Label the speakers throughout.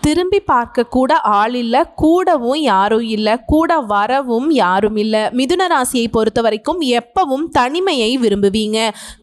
Speaker 1: திரும்பி பார்க்க கூட ஆள் இல்லை, கூடவும் யாரும் இல்லை, கூட வரவும் யாரும் இல்லை. மிதுன ராசியை பொறுத்த வரைக்கும் எப்பவும் தனிமையை விரும்புவீங்க.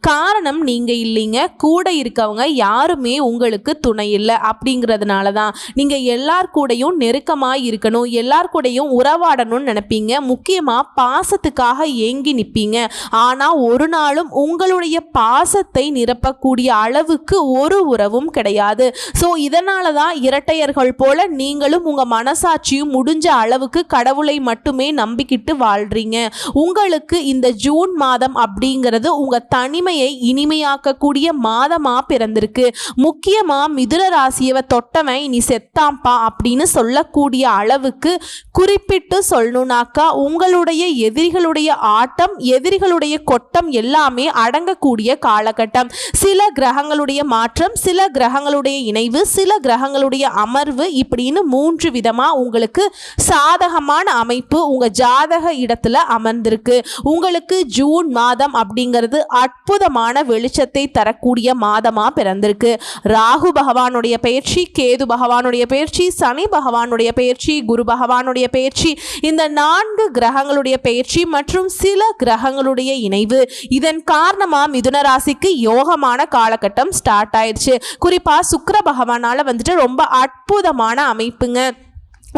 Speaker 1: காரணம் நீங்க இல்லைங்க, கூட இருக்கவங்க யாருமே உங்களுக்கு துணை இல்லை. அப்படிங்கிறதுனால தான் நீங்க எல்லார் கூடயும் நெருக்கமாக இருக்கணும், எல்லார் கூடயும் உறவாடணும்னு நினைப்பீங்க. முக்கியமாக பாசத்துக்காக ஏங்கி நிற்பீங்க. ஆனால் ஒரு நாளும் உங்களுடைய பாசத்தை நிரப்பக்கூடிய அளவுக்கு ஒரு உறவும் கிடையாது. ஸோ இதனால தான் இரட்டையர்கள் போல நீங்களும் உங்க மனசாட்சியும் முடிஞ்ச அளவுக்கு கடவுளை மட்டுமே நம்பிக்கிட்டு வாழ்றீங்க. உங்களுக்கு இந்த ஜூன் மாதம் அப்படிங்கிறது உங்க தனிமையை இனிமையாக்கக்கூடிய மாதமா பிறந்திருக்கு. முக்கியமா மிதுன ராசியவை தொட்டவன் இனி செத்தாம்பா அப்படின்னு சொல்லக்கூடிய அளவுக்கு குறிப்பிட்டு சொல்லணும்னாக்கா உங்களுடைய எதிரிகளுடைய ஆட்டம், எதிரிகளுடைய கொட்டம் எல்லாமே அடங்கக்கூடிய காலகட்டம். சில கிரகங்களுடைய மாற்றம், சில கிரகங்களுடைய இணைவு, சில கிரகங்களுடைய அமர்வு இப்படின்னு 3 விதமா உங்களுக்கு சாதகமான அமைப்பு உங்க ஜாதக இடத்துல அமர்ந்திருக்கு. உங்களுக்கு ஜூன் மாதம் அப்படிங்கிறது அற்புதமான வெளிச்சத்தை தரக்கூடிய மாதமா பிறந்திருக்கு. ராகு பகவானுடைய பெயர்ச்சி, கேது பகவானுடைய பெயர்ச்சி, சனி பகவானுடைய பெயர்ச்சி, குரு பகவானுடைய பெயர்ச்சி, இந்த 4 கிரகங்களுடைய பெயர்ச்சி மற்றும் சில கிரகங்களுடைய இணைவு, இதன் காரணமா மிதுன ராசிக்கு யோகமான காலகட்டம் ஸ்டார்ட் ஆயிடுச்சு. குறிப்பா சுக்கிர பகவானால வந்துட்டு ரொம்ப அற்புதமான அமைப்புங்க.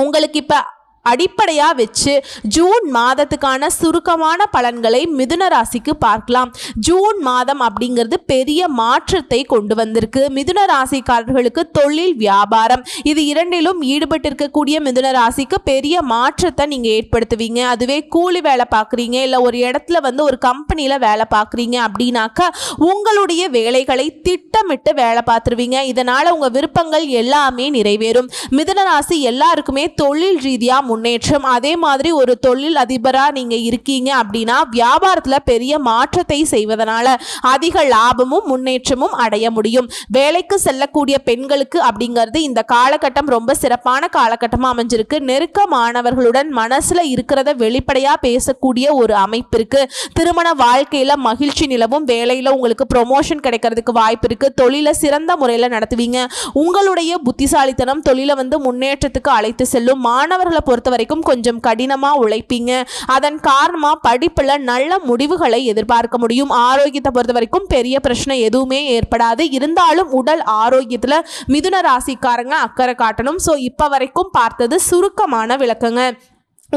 Speaker 1: உங்களுக்கு இப்ப அடிப்படையாக வச்சு ஜூன் மாதத்துக்கான சுருக்கமான பலன்களை மிதுன ராசிக்கு பார்க்கலாம். ஜூன் மாதம் அப்படிங்கிறது பெரிய மாற்றத்தை கொண்டு வந்திருக்கு. மிதுன ராசிக்காரர்களுக்கு தொழில், வியாபாரம் இது இரண்டிலும் ஈடுபட்டிருக்கக்கூடிய மிதுன ராசிக்கு பெரிய மாற்றத்தை நீங்கள் ஏற்படுத்துவீங்க. அதுவே கூலி வேலை பார்க்குறீங்க, இல்லை ஒரு இடத்துல வந்து ஒரு கம்பெனியில் வேலை பார்க்குறீங்க அப்படின்னாக்கா உங்களுடைய வேலைகளை திட்டமிட்டு வேலை பார்த்துருவீங்க. இதனால் உங்கள் விருப்பங்கள் எல்லாமே நிறைவேறும். மிதுன ராசி எல்லாருக்குமே தொழில் ரீதியாக முன்னேற்றம். அதே மாதிரி ஒரு தொழில் அதிபரா நீங்க இருக்கீங்க அப்படின்னா வியாபாரத்தில் பெரிய மாற்றத்தை செய்வதனால அதிக லாபமும் முன்னேற்றமும் அடைய முடியும். வேலைக்கு செல்லக்கூடிய பெண்களுக்கு அப்படிங்கிறது இந்த காலகட்டம் ரொம்ப சிறப்பான காலகட்டமாக அமைஞ்சிருக்கு. நெருக்கமானவர்களுடன் மனசுல இருக்கிறத வெளிப்படையா பேசக்கூடிய ஒரு அமைப்பு இருக்கு. திருமண வாழ்க்கையில மகிழ்ச்சி நிலவும், வேலையில உங்களுக்கு ப்ரொமோஷன் கிடைக்கிறதுக்கு வாய்ப்பு இருக்கு. தொழிலை சிறந்த முறையில் நடத்துவீங்க. உங்களுடைய புத்திசாலித்தனம் தொழிலை வந்து முன்னேற்றத்துக்கு அழைத்து செல்லும். மாணவர்களை பொறுத்த வரைக்கும் கொஞ்சம் கடினமா உழைப்பீங்க. அதன் காரணமா படிப்புல நல்ல முடிவுகளை எதிர்பார்க்க முடியும். ஆரோக்கியத்தை பொறுத்த வரைக்கும் பெரிய பிரச்சனை எதுவுமே ஏற்படாது. இருந்தாலும் உடல் ஆரோக்கியத்துல மிதுன ராசிக்காரங்க அக்கறை காட்டணும். ஸோ இப்ப வரைக்கும் பார்த்தது சுருக்கமான விளக்கங்க.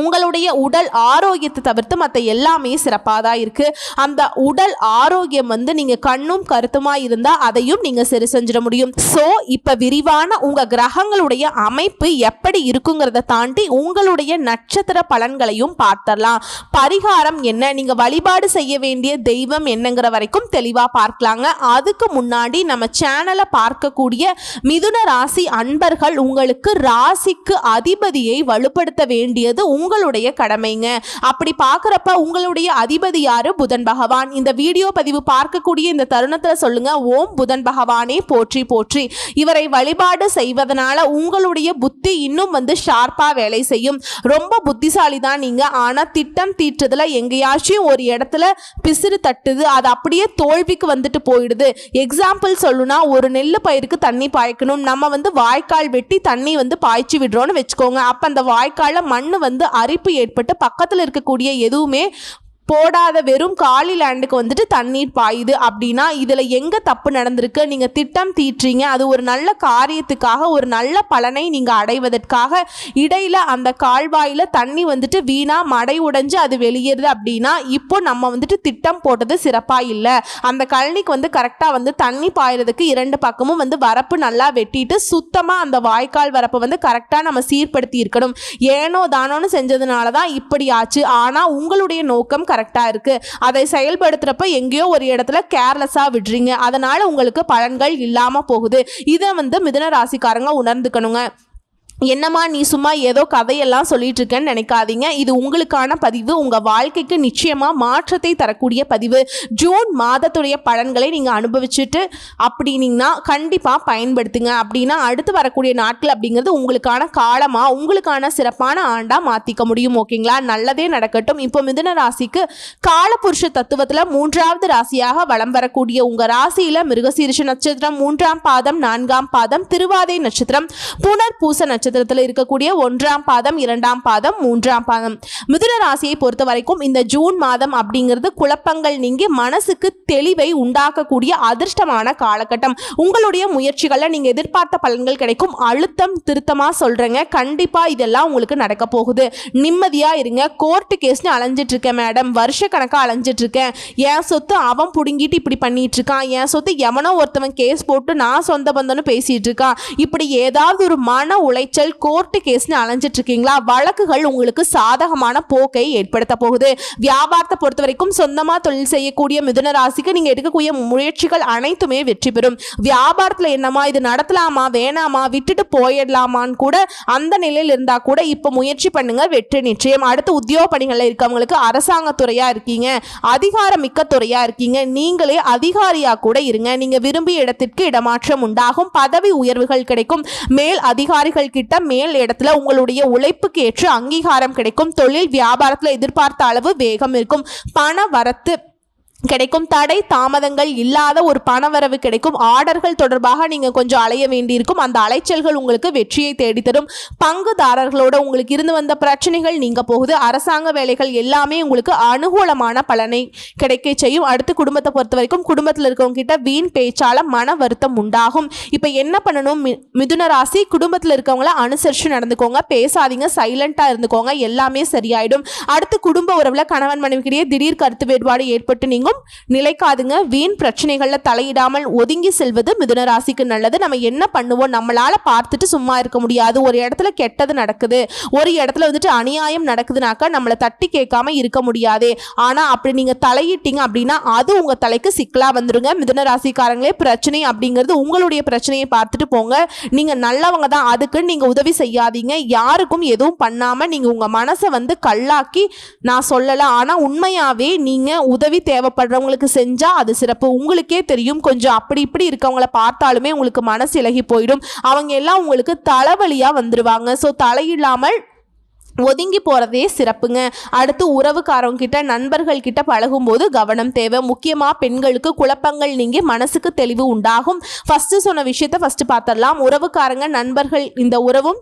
Speaker 1: உங்களுடைய உடல் ஆரோக்கியத்தை தவிர்த்து மற்ற எல்லாமே சிறப்பாக தான் இருக்குது. அந்த உடல் ஆரோக்கியம் வந்து நீங்கள் கண்ணும் கருத்துமாக இருந்தால் அதையும் நீங்கள் சரி செஞ்சிட முடியும். ஸோ இப்போ விரிவான உங்கள் கிரகங்களுடைய அமைப்பு எப்படி இருக்குங்கிறத தாண்டி உங்களுடைய நட்சத்திர பலன்களையும் பார்த்தரலாம். பரிகாரம் என்ன, நீங்கள் வழிபாடு செய்ய வேண்டிய தெய்வம் என்னங்கிற வரைக்கும் தெளிவாக பார்க்கலாங்க. அதுக்கு முன்னாடி நம்ம சேனலை பார்க்கக்கூடிய மிதுன ராசி அன்பர்கள் உங்களுக்கு ராசிக்கு அதிபதியை வலுப்படுத்த வேண்டியது உங்களுடைய கடமைங்க. அப்படி பார்க்குறப்ப உங்களுடைய அதிபதி யாரு? புதன் பகவான். இந்த வீடியோ பதிவு பார்க்கக்கூடிய இந்த தருணத்தில் சொல்லுங்க, ஓம் புதன் பகவானே போற்றி போற்றி. இவரை வழிபாடு செய்வதனால உங்களுடைய புத்தி இன்னும் வந்து ஷார்ப்பா வேலை செய்யும். ரொம்ப புத்திசாலி தான் நீங்க. ஆனா திட்டம் தீட்டுறதுல எங்கேயாச்சும் ஒரு இடத்துல பிசிறு தட்டுது, அது அப்படியே தோல்விக்கு வந்துட்டு போயிடுது. எக்ஸாம்பிள் சொல்லுனா, ஒரு நெல்லு பயிருக்கு தண்ணி பாய்க்கணும், நம்ம வந்து வாய்க்கால் வெட்டி தண்ணி வந்து பாய்ச்சி விடுறோம்னு வச்சுக்கோங்க. அப்ப அந்த வாய்க்கால மண்ணு வந்து அரிப்பு ஏற்பட்டு பக்கத்தில் இருக்கக்கூடிய எதுவுமே போடாத வெறும் காலி லேண்டுக்கு வந்துட்டு தண்ணீர் பாயுது அப்படின்னா இதில் எங்கே தப்பு நடந்திருக்கு? நீங்கள் திட்டம் தீட்டுறீங்க, அது ஒரு நல்ல காரியத்துக்காக, ஒரு நல்ல பலனை நீங்கள் அடைவதற்காக இடையில் அந்த கால்வாயில் தண்ணி வந்துட்டு வீணாக மடை உடைஞ்சு அது வெளியேறுது அப்படின்னா இப்போ நம்ம வந்துட்டு திட்டம் போட்டது சிறப்பாக இல்லை. அந்த கழனிக்கு வந்து கரெக்டாக வந்து தண்ணி பாயறதுக்கு 2 பக்கமும் வந்து வரப்பு நல்லா வெட்டிட்டு சுத்தமாக அந்த வாய்க்கால் வரப்பை வந்து கரெக்டாக நம்ம சீர்படுத்தி இருக்கணும். ஏனோ தானோன்னு செஞ்சதுனால தான் இப்படி ஆச்சு. ஆனால் உங்களுடைய நோக்கம் கரெக்டாக இருக்கு. அதை செயல்படுத்துறப்ப எங்கேயோ ஒரு இடத்துல கேர்லெஸ்ஸாக விடுறீங்க. அதனால உங்களுக்கு பலன்கள் இல்லாமல் போகுது. இதை வந்து மிதுன ராசிக்காரங்க உணர்ந்துக்கணுங்க. என்னம்மா நீ சும்மா ஏதோ கதையெல்லாம் சொல்லிட்டு இருக்கேன்னு நினைக்காதீங்க. இது உங்களுக்கான பதிவு. உங்கள் வாழ்க்கைக்கு நிச்சயமாக மாற்றத்தை தரக்கூடிய பதிவு. ஜூன் மாதத்துடைய பலன்களை நீங்கள் அனுபவிச்சுட்டு அப்படின்னீங்கன்னா கண்டிப்பாக பயன்படுத்துங்க. அப்படின்னா அடுத்து வரக்கூடிய நாட்கள் அப்படிங்கிறது உங்களுக்கான காலமாக உங்களுக்கான சிறப்பான ஆண்டாக மாற்றிக்க முடியும். ஓகேங்களா? நல்லதே நடக்கட்டும். இப்போ மிதுன ராசிக்கு காலபுருஷ தத்துவத்தில் 3வது ராசியாக வலம் வரக்கூடிய உங்கள் ராசியில் மிருகசீரிஷ நட்சத்திரம் 3ஆம் பாதம் 4ஆம் பாதம், திருவாதை நட்சத்திரம், புனர்பூச நட்சத்திரத்தில் இருக்கக்கூடிய 1ஆம் பாதம் 2ஆம் பாதம் 3ஆம் பாதம். மிதுன ராசியை பொறுத்த வரைக்கும் இந்த ஜூன் மாதம் அப்படிங்கிறது குழப்பங்கள் நீங்கி மனசுக்கு தெளிவை உண்டாக்கக்கூடிய அதிர்ஷ்டமான காலகட்டம். உங்களுடைய முயற்சிகளில் நீங்க எதிர்பார்த்த பலன்கள் கிடைக்கும். அழுத்தம் திருத்தமா சொல்றேங்க, கண்டிப்பா இதெல்லாம் உங்களுக்கு நடக்க போகுது. நிம்மதியா இருங்க. கோர்ட்டு கேஸ்னு அலைஞ்சிட்டு இருக்கேன் மேடம், வருஷ கணக்கா அலைஞ்சிட்டு இருக்கேன், என் சொத்து அவன் புடுங்கிட்டு இப்படி பண்ணிட்டு இருக்கான், என் சொத்து எவனோ ஒருத்தவன் கேஸ் போட்டு நான் சொந்த பந்தம்னு பேசிட்டு இருக்கான், இப்படி ஏதாவது ஒரு மன உளைச்சல் கோர்ட்டு கேஸ்னு அலைஞ்சிட்டு இருக்கீங்களா? வழக்குகள் உங்களுக்கு சாதகமான போக்கை ஏற்படுத்த போகுது. வியாபாரத்தை பொறுத்த வரைக்கும் சொந்தமா தொழில் செய்யக்கூடிய மிதுன ராசிக்கு நீங்க எடுக்கக்கூடிய முயற்சிகள் அனைத்துமே வெற்றி பெறும். வியாபாரத்துல என்னமா இது நடத்தலாமா வேணாமா விட்டுட்டு போயிடலாமான்னு கூட அந்த நிலையில் இருந்தா கூட இப்ப முயற்சி பண்ணுங்க, வெற்றி நிச்சயம். அடுத்து உத்தியோக பணிகள்ல இருக்கவங்களுக்கு அரசாங்கத்துறையா இருக்கீங்க, அதிகாரமிக்க துறையா இருக்கீங்க, நீங்களே அதிகாரியா கூட இருங்க. நீங்க விரும்பிய இடத்திற்கு இடமாற்றம் உண்டாகும், பதவி உயர்வுகள் கிடைக்கும், மேல் அதிகாரிகள் கிட்ட மேல் இடத்துல உங்களுடைய உழைப்புக்கு ஏற்ற அங்கீகாரம் கிடைக்கும், தொழில் வியாபாரத்தில் எதிர்பார்த்த அளவு வேகம் இருக்கும், பண வரத்து கிடைக்கும், தடை தாமதங்கள் இல்லாத ஒரு பணவரவு கிடைக்கும், ஆர்டர்கள் தொடர்பாக நீங்க கொஞ்சம் அலைய வேண்டியிருக்கும், அந்த அலைச்சல்கள் உங்களுக்கு வெற்றியை தேடித்தரும், பங்குதாரர்களோட உங்களுக்கு இருந்து வந்த பிரச்சனைகள் நீங்க போகுது, அரசாங்க வேலைகள் எல்லாமே உங்களுக்கு அனுகூலமான பலனை கிடைக்க செய்யும். அடுத்து குடும்பத்தை பொறுத்த வரைக்கும் குடும்பத்தில் இருக்கவங்க கிட்ட வீண் பேச்சால மன வருத்தம் உண்டாகும். இப்ப என்ன பண்ணணும்? மிதுன ராசி குடும்பத்தில் இருக்கவங்கள அனுசரிச்சு நடந்துக்கோங்க, பேசாதீங்க, சைலண்டா இருந்துக்கோங்க, எல்லாமே சரியாயிடும். அடுத்து குடும்ப உறவுல கணவன் மனைவிக்கிடையே திடீர் கருத்து வேறுபாடு ஏற்பட்டு நீங்க நிலைக்காதுங்க. வீண் பிரச்சனைகள்ல தலையிடாமல் ஒதுங்கி செல்வது மிதுன ராசிக்கு நல்லது. நம்ம என்ன பண்ணுவோம்? நம்மளால பார்த்துட்டு சும்மா இருக்க முடியாது. ஒரு இடத்துல கெட்டது நடக்குது, ஒரு இடத்துல வந்துட்டு அநியாயம் நடக்குதுனாக்கா நம்மளை தட்டி கேட்காம இருக்க முடியாதே. ஆனா அப்படி நீங்க தலையிட்டீங்க அப்படின்னா அது உங்க தலைக்கு சிக்கலா வந்துருங்க. மிதுன ராசிக்காரங்களே, பிரச்சனை அப்படிங்கிறது உங்களுடைய பிரச்சனையை பார்த்துட்டு போங்க. நீங்க நல்லவங்க தான், அதுக்கு நீங்க உதவி செய்யாதீங்க. யாருக்கும் எதுவும் பண்ணாம நீங்க உங்க மனசை வந்து கல்லாக்கி நான் சொல்லல, ஆனா உண்மையாவே நீங்க உதவி தேவைப்படுறவங்களுக்கு செஞ்சா அது சிறப்பு. உங்களுக்கே தெரியும், கொஞ்சம் அப்படி இப்படி இருக்கவங்கள பார்த்தாலுமே உங்களுக்கு மனசு இலகி போயிடும். அவங்க எல்லாம் உங்களுக்கு தலைவலியா வந்துருவாங்க. ஸோ தலையில்லாமல் ஒதுங்கி போறதே சிறப்புங்க. அடுத்து உறவுக்காரங்க கிட்ட நண்பர்கள் கிட்ட பழகும்போது கவனம் தேவை. முக்கியமா பெண்களுக்கு குழப்பங்கள் நீங்கி மனசுக்கு தெளிவு உண்டாகும். ஃபர்ஸ்ட் சொன்ன விஷயத்தை ஃபர்ஸ்ட் பார்த்துடலாம். உறவுக்காரங்க நண்பர்கள் இந்த உறவும்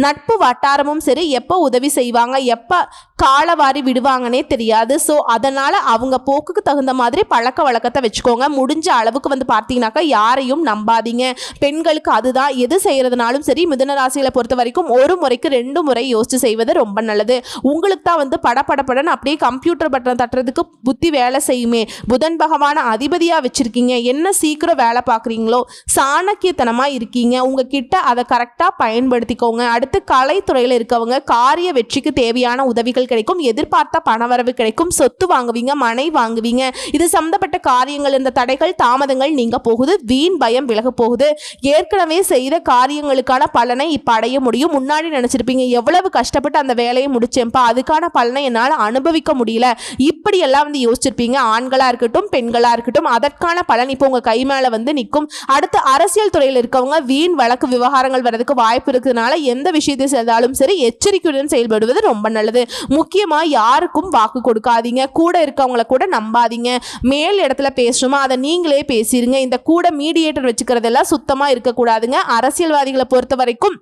Speaker 1: நட்பு வட்டாரமும் சரி எப்போ உதவி செய்வாங்க, எப்போ காலவாரி விடுவாங்கன்னே தெரியாது. ஸோ அதனால் அவங்க போக்குக்கு தகுந்த மாதிரி பழக்க வழக்கத்தை வச்சுக்கோங்க. முடிஞ்ச அளவுக்கு வந்து பார்த்தீங்கன்னாக்கா யாரையும் நம்பாதீங்க. பெண்களுக்கு அதுதான், எது செய்கிறதுனாலும் சரி மிதுன ராசிகளை பொறுத்த வரைக்கும் ஒரு முறைக்கு 2 முறை யோசிச்சு செய்வது ரொம்ப நல்லது. உங்களுக்கு தான் வந்து படப்படப்படன்னு அப்படியே கம்ப்யூட்டர் பட்டன் தட்டுறதுக்கு புத்தி வேலை செய்யுமே. புதன் பகவான அதிபதியாக வச்சுருக்கீங்க, என்ன சீக்கிரம் வேலை பார்க்குறீங்களோ, சாணக்கியத்தனமாக இருக்கீங்க, உங்ககிட்ட அதை கரெக்டாக பயன்படுத்திக்கோங்க. அடுத்து கலைத்துறையில் இருக்கவங்க காரிய வெற்றிக்கு தேவையான உதவிகள் கிடைக்கும், எதிர்பார்த்த பணவரவு கிடைக்கும், சொத்து வாங்குவீங்க, மனை வாங்குவீங்க. இது சம்பந்தப்பட்ட காரியங்கள் இந்த தடைகள் தாமதங்கள் நீங்க போகுது, வீண் பயம் விலக போகுது. ஏற்கனவே செய்த காரியங்களுக்கான பலனை இப்ப அடைய முடியும். முன்னாடி நினைச்சிருப்பீங்க எவ்வளவு கஷ்டப்பட்டு அந்த வேலையை முடிச்சேன்ப்பா, அதுக்கான பலனை என்னால் அனுபவிக்க முடியல, இப்படி எல்லாம் வந்து யோசிச்சிருப்பீங்க. ஆண்களா இருக்கட்டும் பெண்களா இருக்கட்டும், அதற்கான பலன் இப்போ உங்க கை மேல வந்து நிற்கும். அடுத்து அரசியல் துறையில் இருக்கவங்க வீண் வழக்கு விவகாரங்கள் வரதுக்கு வாய்ப்பு இருக்கிறதுனால எந்த விஷயத்தை செய்தாலும் சரி எச்சரிக்கையுடன் செயல்படுவது ரொம்ப நல்லது. முக்கியமா யாருக்கும் வாக்கு கொடுக்காதீங்க, கூட இருக்கவங்களை கூட நம்பாதீங்க. மேல் இடத்துல பேசணுமா அதை நீங்களே பேசிடுங்க. இந்த கூட மீடியேட்டர் வச்சுக்கிறதெல்லாம் சுத்தமா இருக்கக்கூடாதுங்க. அரசியல்வாதிகளை பொறுத்த வரைக்கும்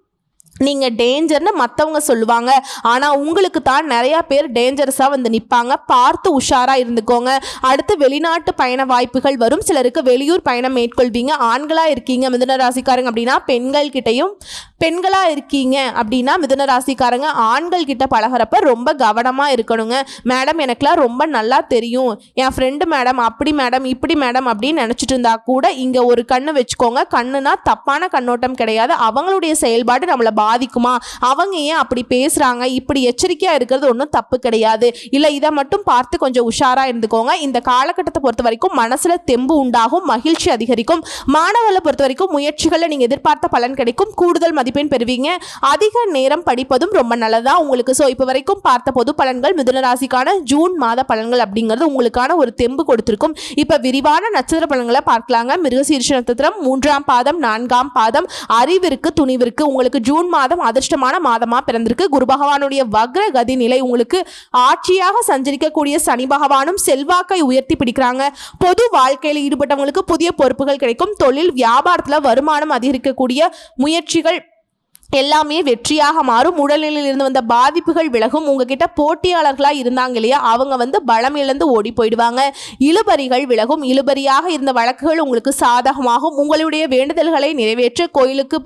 Speaker 1: நீங்கள் டேஞ்சர்னு மற்றவங்க சொல்லுவாங்க, ஆனால் உங்களுக்கு தான் நிறையா பேர் டேஞ்சரஸாக வந்து நிற்பாங்க. பார்த்து உஷாராக இருந்துக்கோங்க. அடுத்து வெளிநாட்டு பயண வாய்ப்புகள் வரும். சிலருக்கு வெளியூர் பயணம் மேற்கொள்வீங்க. ஆண்களாக இருக்கீங்க மிதுன ராசிக்காரங்க அப்படின்னா பெண்கள் கிட்டையும், பெண்களாக இருக்கீங்க அப்படின்னா மிதுன ராசிக்காரங்க ஆண்கள் கிட்ட பழகிறப்ப ரொம்ப கவனமாக இருக்கணுங்க. மேடம் எனக்குலாம் ரொம்ப நல்லா தெரியும், என் ஃப்ரெண்டு மேடம் அப்படி மேடம் இப்படி மேடம் அப்படின்னு நினச்சிட்டு இருந்தா கூட இங்கே ஒரு கண்ணு வச்சுக்கோங்க. கண்ணுனா தப்பான கண்ணோட்டம் கிடையாது, அவங்களுடைய செயல்பாடு நம்மளை பாதிக்குமா, அவங்க ஏன் அப்படி பேசுறாங்க, இப்படி எச்சரிக்கையா இருக்கிறது ஒன்றும் தப்பு கிடையாது, இல்ல இதை மட்டும் பார்த்து கொஞ்சம் உஷாரா இருந்துக்கோங்க. இந்த காலகட்டத்தை பொறுத்த வரைக்கும் மனசுல தெம்பு உண்டாகும், மகிழ்ச்சி அதிகரிக்கும். மாணவர்களை பொறுத்த வரைக்கும் முயற்சிகளில் நீங்க எதிர்பார்த்த பலன் கிடைக்கும், கூடுதல் மதிப்பெண் பெறுவீங்க. அதிக நேரம் படிப்பதும் ரொம்ப நல்லதா உங்களுக்கு. ஸோ இப்போ வரைக்கும் பார்த்த பொது பலன்கள் மிதுன ராசிக்கான ஜூன் மாத பலன்கள் அப்படிங்கிறது உங்களுக்கான ஒரு தெம்பு கொடுத்திருக்கும். இப்போ விரிவான நட்சத்திர பலன்களை பார்க்கலாங்க. மிருகசீரிஷ நட்சத்திரம் 3ஆம் பாதம் 4ஆம் பாதம், அறிவிற்கு துணிவிற்கு உங்களுக்கு ஜூன் மாதம் அதிர்ஷ்டமான மாதமா பிறந்திருக்கு. குரு பகவானுடைய வக்ர கதி நிலை உங்களுக்கு ஆட்சியாக சஞ்சரிக்கக்கூடிய சனி பகவானும் செல்வாக்கை உயர்த்தி பிடிக்கிறாங்க. பொது வாழ்க்கையில் ஈடுபட்டவங்களுக்கு புதிய பொறுப்புகள் கிடைக்கும். தொழில் வியாபாரத்தில் வருமானம் அதிகரிக்கக்கூடிய முயற்சிகள் எல்லாமே வெற்றியாக மாறும். உடல்நிலையில் இருந்து வந்த பாதிப்புகள் விலகும். உங்ககிட்ட போட்டியாளர்களாக இருந்தாங்க இல்லையா, அவங்க பலம் இழந்து ஓடி போயிடுவாங்க. இழுபறிகள் விலகும். இழுபறியாக இருந்த வழக்குகள் உங்களுக்கு சாதகமாகும். உங்களுடைய வேண்டுதல்களை நிறைவேற்ற கோயிலுக்கு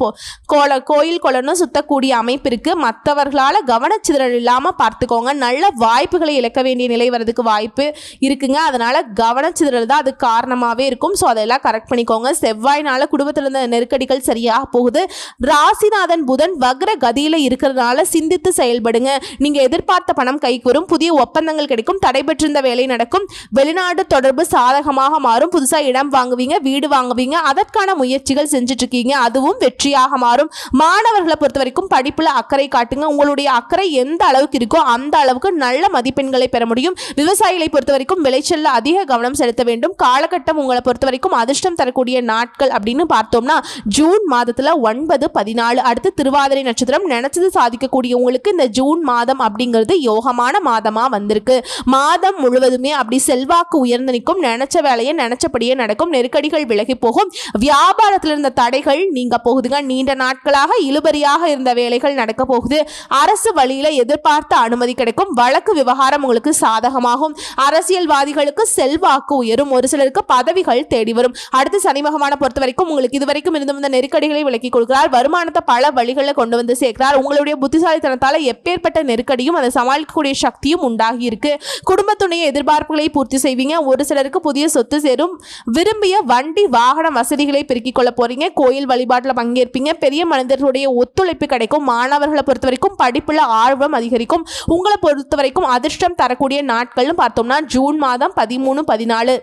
Speaker 1: கோயில் கொலன்னு சுத்தக்கூடிய அமைப்பிற்கு மற்றவர்களால் கவனச்சிதறல் இல்லாமல் பார்த்துக்கோங்க. நல்ல வாய்ப்புகளை இழக்க வேண்டிய நிலை வரதுக்கு வாய்ப்பு இருக்குங்க. அதனால கவனச்சிதறல் தான் அது காரணமாகவே இருக்கும். ஸோ அதெல்லாம் கரெக்ட் பண்ணிக்கோங்க. செவ்வாய்னால குடும்பத்தில் இருந்த நெருக்கடிகள் சரியாக போகுது. ராசிநாதன் புதன் வக்ர கதியில இருக்கிறதுனால சிந்தித்து செயல்படுங்க. நீங்க எதிர்பார்த்த பணம் கைக்கு வரும். புதிய ஒப்பந்தங்கள் கிடைக்கும். தடைபெற்றிருந்த வேலை நடக்கும். வெளிநாடு தொடர்பு சாதகமாக மாறும். புதுசா இடம் வாங்குவீங்க, வீடு வாங்குவீங்க. அதற்கான முயற்சிகள் செஞ்சுட்டு இருக்கீங்க, அதுவும் வெற்றியாக மாறும். மாணவர்களை பொறுத்த வரைக்கும் படிப்புல அக்கறை காட்டுங்க. உங்களுடைய அக்கறை எந்த அளவுக்கு இருக்கோ அந்த அளவுக்கு நல்ல மதிப்பெண்களை பெற முடியும். விவசாயிகளை பொறுத்த வரைக்கும் விளைச்சல்ல அதிக கவனம் செலுத்த வேண்டும். காலகட்டம் உங்களை பொறுத்த வரைக்கும் அதிர்ஷ்டம் தரக்கூடிய நாட்கள் அப்படின்னு பார்த்தோம்னா ஜூன் மாதத்துல 9, 14, அடுத்து திருவாதிரை நட்சத்திரம். நினைச்சது சாதிக்கக்கூடிய உங்களுக்கு இந்த ஜூன் மாதம் அப்படிங்கிறது யோகமான மாதமா வந்திருக்கு. மாதம் முழுவதுமே அப்படி செல்வாக்கு உயர்ந்து நிற்கும். நினைச்ச வேலையை நினைச்சபடியே நடக்கும். நெருக்கடிகள் விலகி போகும். வியாபாரத்தில் இருந்த தடைகள் நீங்க போகுதுங்க. நீண்ட நாட்களாக இழுபறியாக இருந்த வேலைகள் நடக்க போகுது. அரசு வழியில எதிர்பார்த்த அனுமதி கிடைக்கும். வழக்கு விவகாரம் உங்களுக்கு சாதகமாகும். அரசியல்வாதிகளுக்கு செல்வாக்கு உயரும். ஒரு சிலருக்கு பதவிகள் தேடி வரும். அடுத்து சனி பகவானை பொறுத்த வரைக்கும் உங்களுக்கு இதுவரைக்கும் இருந்து வந்த நெருக்கடிகளை விலக்கி கொடுக்கிறார். வருமானத்தை பல வழிகளில் கொண்டு வந்து சேர்க்கிறார். உங்களுடைய புத்திசாலித்தனத்தால எப்பேற்பட்ட நெருக்கடியும் அதை சமாளிக்கக்கூடிய சக்தியும் உண்டாகி இருக்கு. குடும்பத்துடைய எதிர்பார்ப்புகளை பூர்த்தி செய்வீங்க. ஒரு சிலருக்கு புதிய சொத்து சேரும். விரும்பிய வண்டி வாகன வசதிகளை பெருக்கிக் கொள்ள போறீங்க. கோயில் வழிபாட்டில் பங்கேற்பீங்க. பெரிய மனிதர்களுடைய ஒத்துழைப்பு கிடைக்கும். மாணவர்களை பொறுத்த வரைக்கும் படிப்புல ஆர்வம் அதிகரிக்கும். உங்களை பொறுத்த வரைக்கும் அதிர்ஷ்டம் தரக்கூடிய நாட்கள்னு பார்த்தோம்னா ஜூன் மாதம் 13, 14.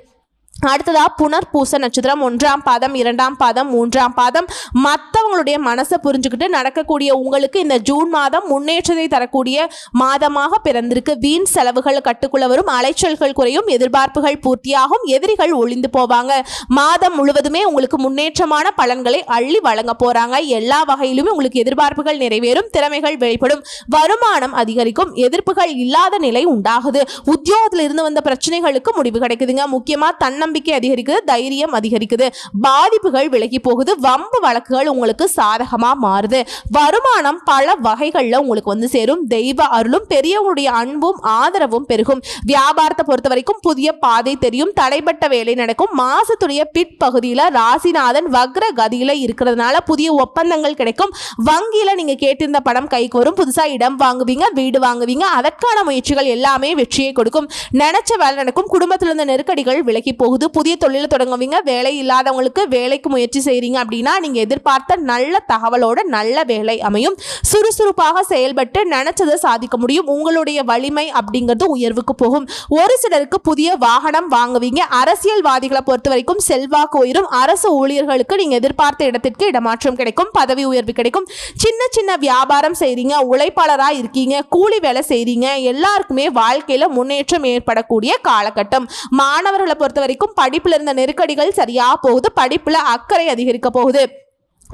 Speaker 1: அடுத்ததா புனர்பூச நட்சத்திரம் 1ஆம் பாதம் 2ஆம் பாதம் 3ஆம் பாதம். மற்றவங்களுடைய மனசை புரிஞ்சுக்கிட்டு நடக்கக்கூடிய உங்களுக்கு இந்த ஜூன் மாதம் முன்னேற்றத்தை தரக்கூடிய மாதமாக பிறந்திருக்கு. வீண் செலவுகள் கட்டுக்குள்ள வரும். அலைச்சல்கள் குறையும். எதிர்பார்ப்புகள் பூர்த்தியாகும். எதிரிகள் ஒளிந்து போவாங்க. மாதம் முழுவதுமே உங்களுக்கு முன்னேற்றமான பலன்களை அள்ளி வழங்க போறாங்க. எல்லா வகையிலுமே உங்களுக்கு எதிர்பார்ப்புகள் நிறைவேறும். திறமைகள் வெளிப்படும். வருமானம் அதிகரிக்கும். எதிர்ப்புகள் இல்லாத நிலை உண்டாகுது. உத்தியோகத்தில் இருந்து வந்த பிரச்சனைகளுக்கு முடிவு கிடைக்குதுங்க. முக்கியமா தன்னம்பிக்கை அதிகரிக்குது. தைரியம் அதிகரிக்குது. பாதிப்புகள் விலகி போகுது. வம்பு வழக்குகள் உங்களுக்கு சாதகமா மாறுது. வருமானம் பல வகைகள்ல உங்களுக்கு சேரும். தெய்வ அருளும் பெரியவங்களுடைய அன்பும் ஆதரவும் பெருகும். வியாபாரத்தை பொறுத்த வரைக்கும் புதிய பாதை தெரியும். தடைப்பட்ட வேலை நடக்கும். மாசத்துடைய பிற்பகுதியில ராசிநாதன் வக்ர கதியில இருக்கிறதுனால புதிய ஒப்பந்தங்கள் கிடைக்கும். வங்கியில நீங்க கேட்டிருந்த பணம் கைக்கு வரும். புதுசா இடம் வாங்குவீங்க, வீடு வாங்குவீங்க. அதற்கான முயற்சிகள் எல்லாமே வெற்றியை கொடுக்கும். நினைச்ச வேலை நடக்கும். குடும்பத்தில் இருந்த நெருக்கடிகள் விலகி போகுது. புதிய தொழிலை தொடங்குவீங்க. வேலை இல்லாதவங்களுக்கு வேலைக்கு முயற்சி செய்றீங்க அப்படின்னா நீங்க எதிர்பார்த்த நல்ல தகவலோட நல்ல வேலை அமையும். சுறுசுறுப்பாக செயல்பட்டு நினைச்சதை சாதிக்க முடியும். உங்களுடைய வலிமை அப்படிங்கிறது உயர்வுக்கு போகும். ஒரு சிலருக்கு புதிய வாகனம் வாங்குவீங்க. அரசியல்வாதிகளை பொறுத்த வரைக்கும் செல்வாக்கு உயரும். அரசு ஊழியர்களுக்கு நீங்க எதிர்பார்த்த இடத்திற்கு இடமாற்றம் கிடைக்கும். பதவி உயர்வு கிடைக்கும். சின்ன சின்ன வியாபாரம் செய்றீங்க, உழைப்பாளராக இருக்கீங்க, கூலி வேலை செய்றீங்க, எல்லாருக்குமே வாழ்க்கையில முன்னேற்றம் ஏற்படக்கூடிய காலகட்டம். மாணவர்களை பொறுத்த வரைக்கும் படிப்புல இருந்த நெருக்கடிகள் சரியா போகுது. படிப்புல அக்கறை அதிகரிக்க போகுது.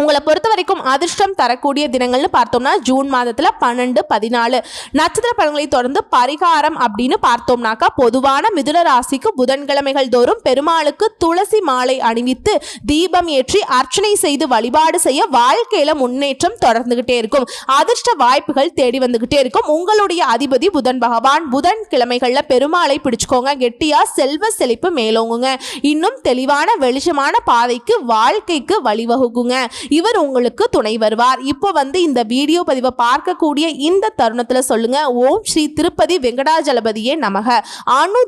Speaker 1: உங்களை பொறுத்த வரைக்கும் அதிர்ஷ்டம் தரக்கூடிய தினங்கள்னு பார்த்தோம்னா ஜூன் மாதத்தில் 12, 14 நட்சத்திர பலன்களை தொடர்ந்து பரிகாரம் அப்படின்னு பார்த்தோம்னாக்கா பொதுவான மிதுன ராசிக்கு புதன்கிழமைகள் தோறும் பெருமாளுக்கு துளசி மாலை அணிவித்து தீபம் ஏற்றி அர்ச்சனை செய்து வழிபாடு செய்ய வாழ்க்கையில முன்னேற்றம் தொடர்ந்துகிட்டே இருக்கும். அதிர்ஷ்ட வாய்ப்புகள் தேடி வந்துகிட்டே இருக்கும். உங்களுடைய அதிபதி புதன் பகவான். புதன் கிழமைகள்ல பெருமாளை பிடிச்சுக்கோங்க. கெட்டியா செல்வ செழிப்பு மேலோங்குங்க. இன்னும் தெளிவான வெளிச்சமான பாதைக்கு வாழ்க்கைக்கு வழிவகுக்குங்க. இவர் உங்களுக்கு துணை வருவார். இப்போ வந்து இந்த வீடியோ பதிவை பார்க்கக்கூடிய இந்த தருணத்துல சொல்லுங்க, ஓம் ஸ்ரீ திருப்பதி வெங்கடாஜலபதியே நமக.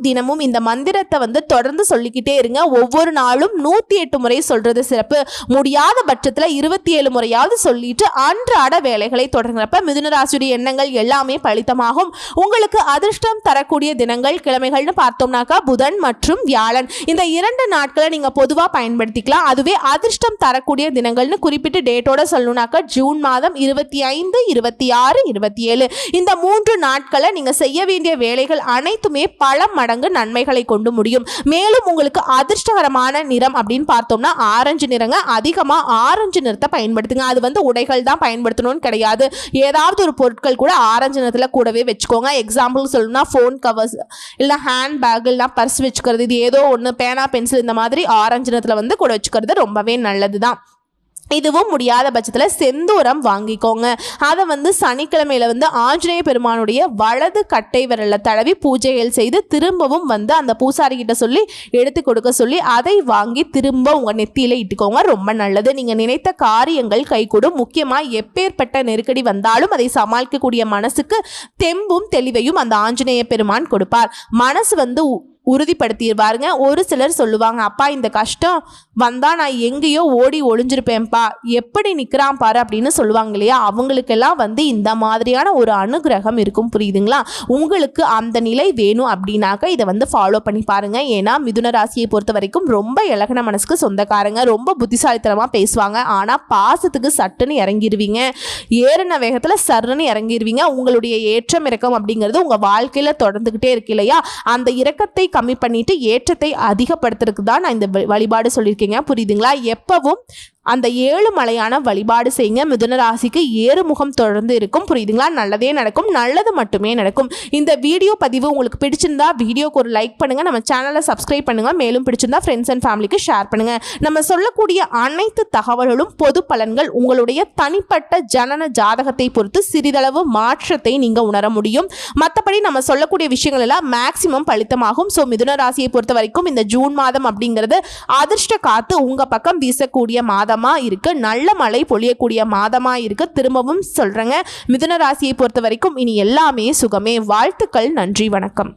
Speaker 1: தினமும் இந்த மந்திரத்தை வந்து தொடர்ந்து சொல்லிக்கிட்டே இருங்க. ஒவ்வொரு நாளும் 108 முறை சொல்றது சிறப்பு. முடியாத பட்சத்துல 27 முறையாவது சொல்லிட்டு அன்றாட வேலைகளை தொடங்குறப்ப மிதுன ராசியுடைய எண்ணங்கள் எல்லாமே பலிதமாகும். உங்களுக்கு அதிர்ஷ்டம் தரக்கூடிய தினங்கள் கிழமைகள்னு பார்த்தோம்னாக்கா புதன் மற்றும் வியாழன். இந்த 2 நாட்களை நீங்க பொதுவா பயன்படுத்திக்கலாம். அதுவே அதிர்ஷ்டம் தரக்கூடிய தினங்கள்னு குறிப்பிட்டு டேட்டோட சொல்லணும்னாக்கா ஜூன் மாதம் 25, 26, 27 இந்த 3 நாட்களை நீங்க செய்ய வேண்டிய வேலைகள் அனைத்துமே பல மடங்கு நன்மைகளை கொண்டு முடியும். மேலும் உங்களுக்கு அதிர்ஷ்டகரமான நிறம் அப்படின்னு பார்த்தோம்னா ஆரஞ்சு நிறங்க. அதிகமா ஆரஞ்சு நிறத்தை பயன்படுத்துங்க. அது வந்து உடைகள் தான் பயன்படுத்தணும்னு கிடையாது. ஏதாவது ஒரு பொருட்கள் கூட ஆரஞ்சு நிறத்துல கூடவே வச்சுக்கோங்க. எக்ஸாம்பிள் சொல்லணும்னா ஃபோன் கவர்ஸ் இல்லை ஹேண்ட் பேக் இல்லை பர்ஸ் வச்சுக்கிறது, இது ஏதோ ஒன்று பேனா பென்சில் இந்த மாதிரி ஆரஞ்சு நிறத்துல வந்து கூட வச்சுக்கிறது ரொம்பவே நல்லது தான். இதுவும் முடியாத பட்சத்தில் செந்தூரம் வாங்கிக்கோங்க. அதை வந்து சனிக்கிழமையில வந்து ஆஞ்சநேய பெருமானுடைய வலது கட்டை விரல்ல தடவி பூஜைகள் செய்து திரும்பவும் வந்து அந்த பூசாரி கிட்ட சொல்லி எடுத்து கொடுக்க சொல்லி அதை வாங்கி திரும்ப உங்க நெத்தியில இட்டுக்கோங்க. ரொம்ப நல்லது. நீங்க நினைத்த காரியங்கள் கைகூடும். முக்கியமா எப்பேற்பட்ட நெருக்கடி வந்தாலும் அதை சமாளிக்கக்கூடிய மனசுக்கு தெம்பும் தெளிவையும் அந்த ஆஞ்சநேய பெருமான் கொடுப்பார். மனசு வந்து உறுதிப்படுத்திடுவாருங்க. ஒரு சிலர் சொல்லுவாங்க, அப்பா இந்த கஷ்டம் வந்தா நான் எங்கேயோ ஓடி ஒளிஞ்சிருப்பேன்ப்பா, எப்படி நிற்கிறான் பாரு அப்படின்னு சொல்லுவாங்க இல்லையா. அவங்களுக்கெல்லாம் வந்து இந்த மாதிரியான ஒரு அனுகிரகம் இருக்கும். புரியுதுங்களா? உங்களுக்கு அந்த நிலை வேணும் அப்படின்னாக்க இதை வந்து ஃபாலோ பண்ணி பாருங்க. ஏன்னா மிதுன ராசியை பொறுத்த வரைக்கும் ரொம்ப இலகன மனசுக்கு சொந்தக்காரங்க, ரொம்ப புத்திசாலித்தனமாக பேசுவாங்க. ஆனால் பாசத்துக்கு சட்டுன்னு இறங்கிடுவீங்க. ஏறின வேகத்தில் சருன்னு இறங்கிடுவீங்க. உங்களுடைய ஏற்றம் இறக்கம் அப்படிங்கிறது உங்கள் வாழ்க்கையில் தொடர்ந்துக்கிட்டே இருக்கு இல்லையா. அந்த இறக்கத்தை கம்மி பண்ணிட்டு ஏற்றத்தை அதிகப்படுத்துறதுக்கு தான் நான் இந்த வழிபாடு சொல்லியிருக்கேங்க. புரியுதுங்களா? எப்பவும் அந்த 7 மலையான வழிபாடு செய்யுங்க. மிதுன ராசிக்கு ஏறுமுகம் தொடர்ந்து இருக்கும். புரியுதுங்களா? நல்லதே நடக்கும், நல்லது மட்டுமே நடக்கும். இந்த வீடியோ பதிவு உங்களுக்கு பிடிச்சிருந்தா வீடியோக்கு ஒரு லைக் பண்ணுங்க, நம்ம சேனலை சப்ஸ்கிரைப் பண்ணுங்க. மேலும் பிடிச்சிருந்தா ஃப்ரெண்ட்ஸ் அண்ட் ஃபேமிலிக்கு ஷேர் பண்ணுங்க. நம்ம சொல்லக்கூடிய அனைத்து தகவல்களும் பொது பலன்கள். உங்களுடைய தனிப்பட்ட ஜனன ஜாதகத்தை பொறுத்து சிறிதளவு மாற்றத்தை நீங்க உணர முடியும். மற்றபடி நம்ம சொல்லக்கூடிய விஷயங்கள் எல்லாம் மேக்சிமம் பலித்தமாகும். ஸோ மிதுன ராசியை பொறுத்த வரைக்கும் இந்த ஜூன் மாதம் அப்படிங்கிறது அதிர்ஷ்ட காத்து உங்க பக்கம் வீசக்கூடிய மாதமா இருக்கு. நல்ல மழை பொழியக்கூடிய மாதமா இருக்கு. திரும்பவும் சொல்றேங்க, மிதுன ராசியை பொறுத்த வரைக்கும் இனி எல்லாமே சுகமே. வாழ்த்துக்கள். நன்றி, வணக்கம்.